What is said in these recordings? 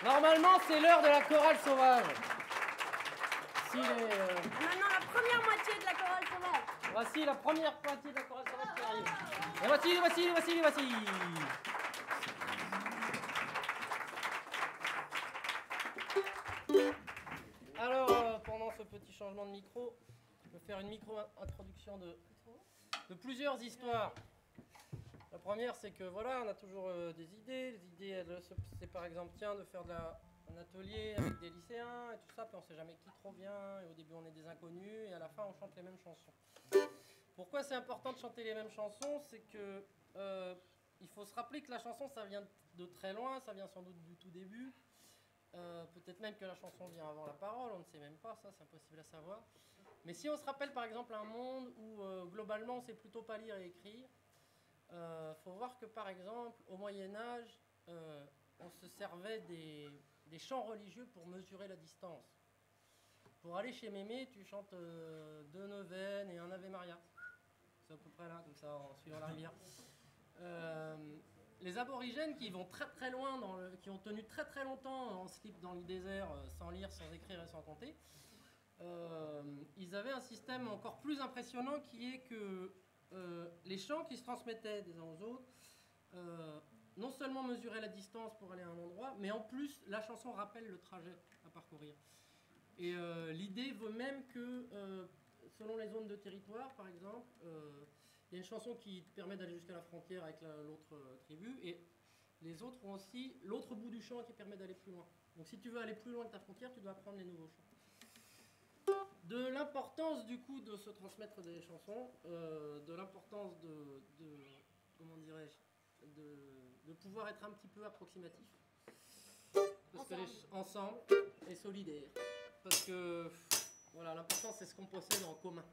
Normalement, c'est l'heure de la chorale sauvage. Maintenant, la première moitié de la chorale sauvage. Voici la première moitié de la chorale sauvage qui arrive. Et voici. Alors, pendant ce petit changement de micro, je vais faire une micro-introduction de plusieurs histoires. La première, c'est que voilà, on a toujours des idées. Les idées, c'est par exemple, tiens, de faire un atelier avec des lycéens et tout ça, puis on ne sait jamais qui trop vient, et au début on est des inconnus, et à la fin on chante les mêmes chansons. Pourquoi c'est important de chanter les mêmes chansons? C'est que il faut se rappeler que la chanson, ça vient de très loin, ça vient sans doute du tout début. Peut-être même que la chanson vient avant la parole, on ne sait même pas, ça c'est impossible à savoir. Mais si on se rappelle par exemple un monde où globalement on ne sait plutôt pas lire et écrire, faut voir que par exemple au Moyen-Âge, on se servait des chants religieux pour mesurer la distance. Pour aller chez Mémé, tu chantes 2 neuvaines et un Ave Maria. C'est à peu près là, comme ça, en suivant la rivière. Les aborigènes qui vont très très loin, qui ont tenu très très longtemps en slip dans le désert, sans lire, sans écrire et sans compter, ils avaient un système encore plus impressionnant qui est que les chants qui se transmettaient des uns aux autres, non seulement mesuraient la distance pour aller à un endroit, mais en plus la chanson rappelle le trajet à parcourir. Et l'idée veut même que, selon les zones de territoire par exemple, il y a une chanson qui te permet d'aller jusqu'à la frontière avec l'autre tribu, et les autres ont aussi l'autre bout du chant qui permet d'aller plus loin. Donc si tu veux aller plus loin que ta frontière, tu dois apprendre les nouveaux chants. De l'importance du coup de se transmettre des chansons, de l'importance comment dirais-je, de pouvoir être un petit peu approximatif. Parce que ensemble et solidaire. Parce que voilà, l'important c'est ce qu'on possède en commun.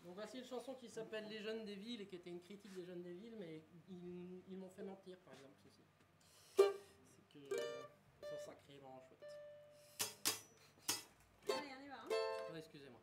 Donc voici une chanson qui s'appelle Les Jeunes des Villes et qui était une critique des Jeunes des Villes, mais ils m'ont fait mentir par exemple ceci. C'est que ils sont sacrément chouettes. Allez, on y va. Hein. Ouais, excusez-moi.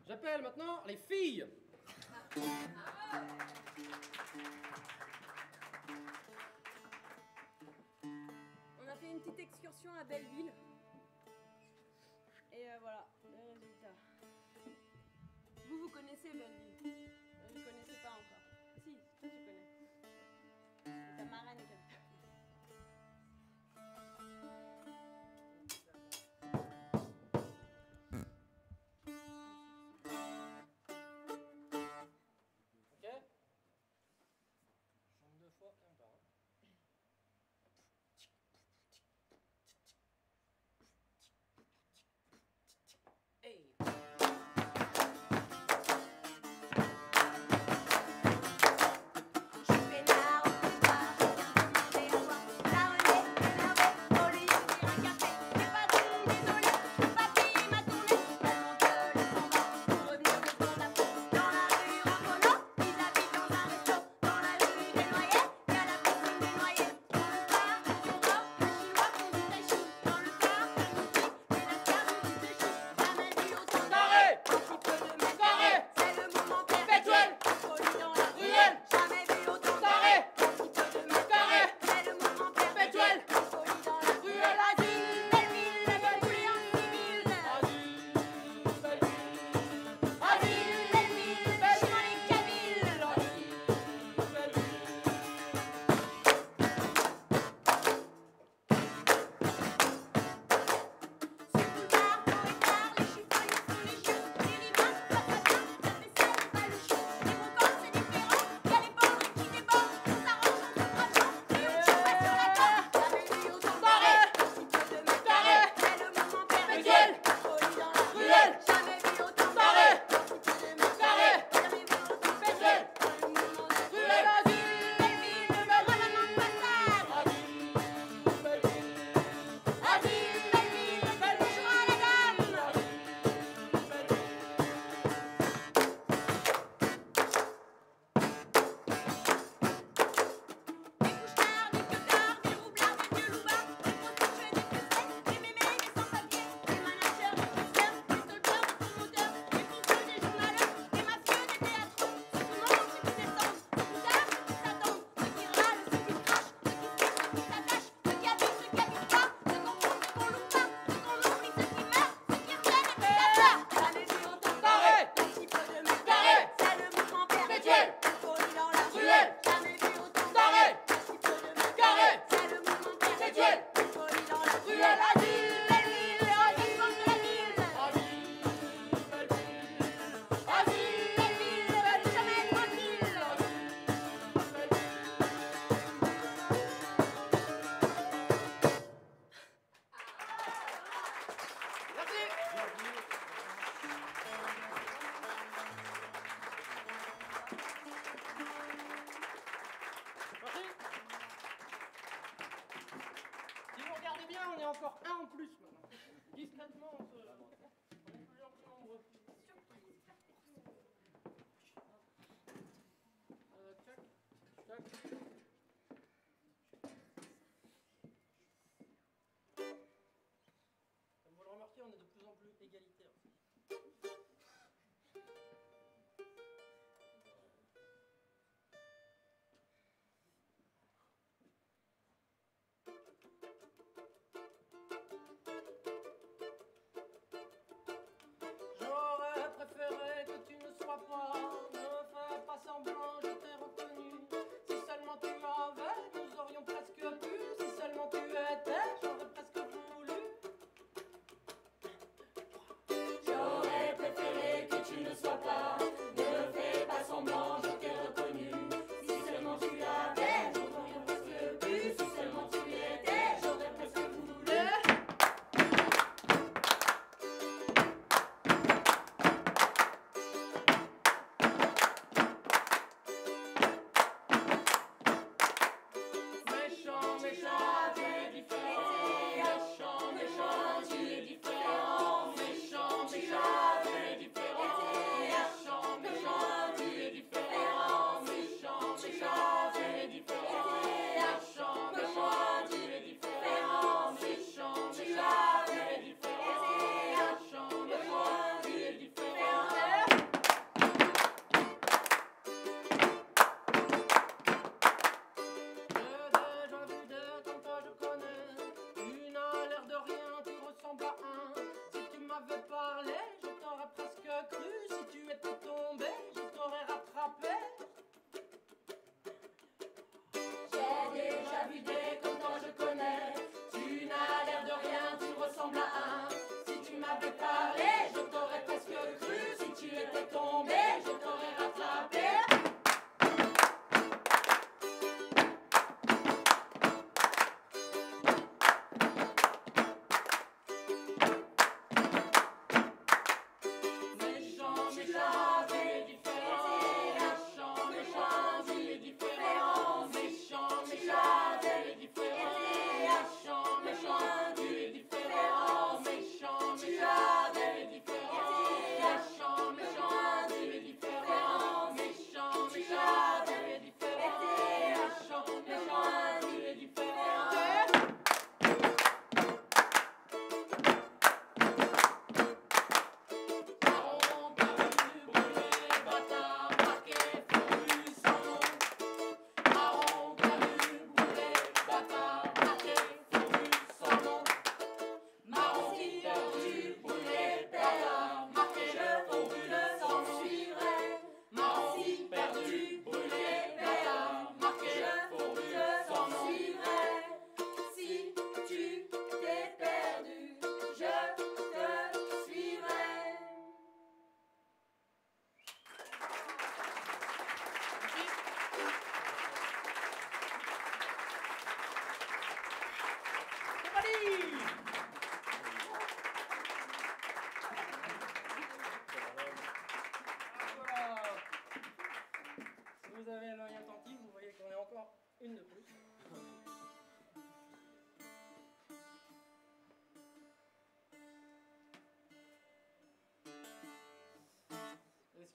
J'appelle maintenant les filles. On a fait une petite excursion à Belleville. Et voilà, les résultats. Vous connaissez Belleville? Je ne connaissais pas encore. Si, toi tu connais. C'est ta marraine qui habite. Ok. Chante deux fois, même pas. Hein.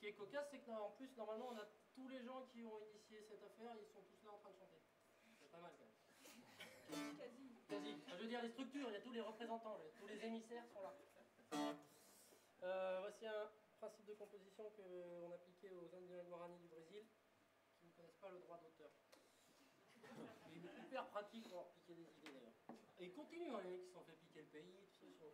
qui est cocasse, c'est qu'en plus, normalement, on a tous les gens qui ont initié cette affaire, ils sont tous là en train de chanter. C'est pas mal quand même. Quasi. Quasi. Enfin, je veux dire, les structures, il y a tous les représentants, tous les émissaires sont là. Voici un principe de composition qu'on appliquait aux Indiens Guarani du Brésil, qui ne connaissent pas le droit d'auteur. Il est hyper pratique pour leur piquer des idées d'ailleurs. Et ils continuent, hein, les mecs qui se sont fait piquer le pays, tout ça.